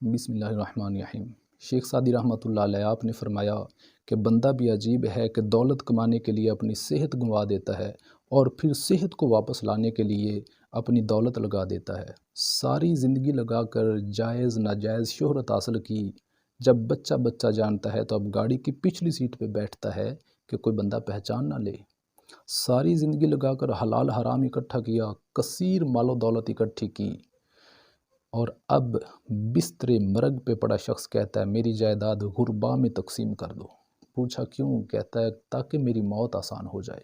بسم اللہ الرحمن الرحیم۔ شیخ سعدی رحمۃ اللہ علیہ آپ نے فرمایا کہ بندہ بھی عجیب ہے کہ دولت کمانے کے لیے اپنی صحت گنوا دیتا ہے اور پھر صحت کو واپس لانے کے لیے اپنی دولت لگا دیتا ہے۔ ساری زندگی لگا کر جائز ناجائز شہرت حاصل کی، جب بچہ بچہ جانتا ہے تو اب گاڑی کی پچھلی سیٹ پہ بیٹھتا ہے کہ کوئی بندہ پہچان نہ لے۔ ساری زندگی لگا کر حلال حرام اکٹھا کیا، کثیر مال و دولت اکٹھی کی، اور اب بستر مرگ پہ پڑا شخص کہتا ہے میری جائیداد غربا میں تقسیم کر دو۔ پوچھا کیوں؟ کہتا ہے تاکہ میری موت آسان ہو جائے۔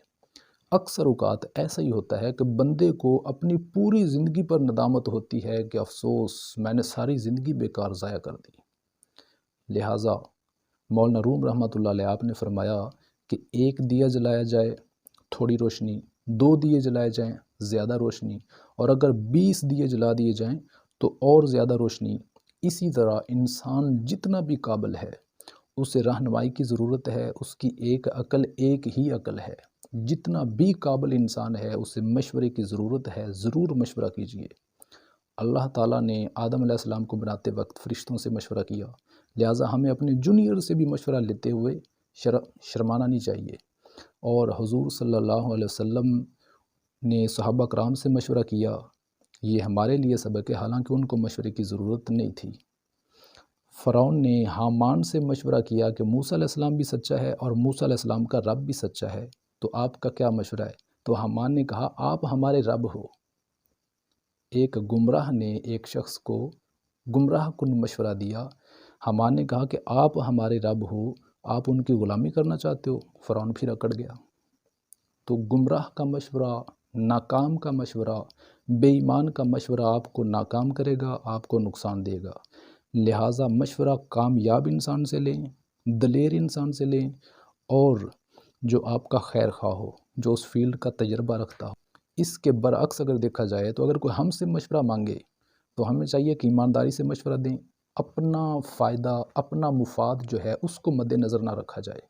اکثر اوقات ایسا ہی ہوتا ہے کہ بندے کو اپنی پوری زندگی پر ندامت ہوتی ہے کہ افسوس میں نے ساری زندگی بیکار ضائع کر دی۔ لہٰذا مولانا روم رحمۃ اللہ علیہ آپ نے فرمایا کہ ایک دیا جلایا جائے تھوڑی روشنی، 2 دیے جلائے جائیں زیادہ روشنی، اور اگر 20 دیے جلا دیے جائیں تو اور زیادہ روشنی۔ اسی طرح انسان جتنا بھی قابل ہے اسے رہنمائی کی ضرورت ہے، اس کی ایک عقل ایک ہی عقل ہے۔ جتنا بھی قابل انسان ہے اسے مشورے کی ضرورت ہے، ضرور مشورہ کیجیے۔ اللہ تعالیٰ نے آدم علیہ السلام کو بناتے وقت فرشتوں سے مشورہ کیا، لہٰذا ہمیں اپنے جونیئر سے بھی مشورہ لیتے ہوئے شرمانا نہیں چاہیے۔ اور حضور صلی اللہ علیہ وسلم نے صحابہ کرام سے مشورہ کیا، یہ ہمارے لیے سبق ہے، حالانکہ ان کو مشورے کی ضرورت نہیں تھی۔ فرعون نے حامان سے مشورہ کیا کہ موسیٰ علیہ السلام بھی سچا ہے اور موسیٰ علیہ السلام کا رب بھی سچا ہے، تو آپ کا کیا مشورہ ہے؟ تو حامان نے کہا آپ ہمارے رب ہو۔ ایک گمراہ نے ایک شخص کو گمراہ کن مشورہ دیا، حامان نے کہا کہ آپ ہمارے رب ہو، آپ ان کی غلامی کرنا چاہتے ہو؟ فرعون پھر اکڑ گیا۔ تو گمراہ کا مشورہ، ناکام کا مشورہ، بے ایمان کا مشورہ آپ کو ناکام کرے گا، آپ کو نقصان دے گا۔ لہٰذا مشورہ کامیاب انسان سے لیں، دلیر انسان سے لیں، اور جو آپ کا خیر خواہ ہو، جو اس فیلڈ کا تجربہ رکھتا ہو۔ اس کے برعکس اگر دیکھا جائے تو اگر کوئی ہم سے مشورہ مانگے تو ہمیں چاہیے کہ ایمانداری سے مشورہ دیں، اپنا فائدہ، اپنا مفاد جو ہے اس کو مد نظر نہ رکھا جائے۔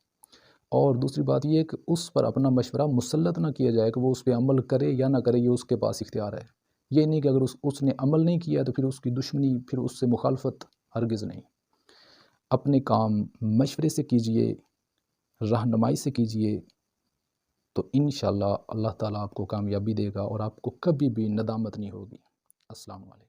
اور دوسری بات یہ ہے کہ اس پر اپنا مشورہ مسلط نہ کیا جائے کہ وہ اس پہ عمل کرے یا نہ کرے، یہ اس کے پاس اختیار ہے۔ یہ نہیں کہ اگر اس نے عمل نہیں کیا تو پھر اس کی دشمنی، پھر اس سے مخالفت، ہرگز نہیں۔ اپنے کام مشورے سے کیجئے، رہنمائی سے کیجئے، تو انشاءاللہ اللہ تعالیٰ آپ کو کامیابی دے گا اور آپ کو کبھی بھی ندامت نہیں ہوگی۔ السلام علیکم۔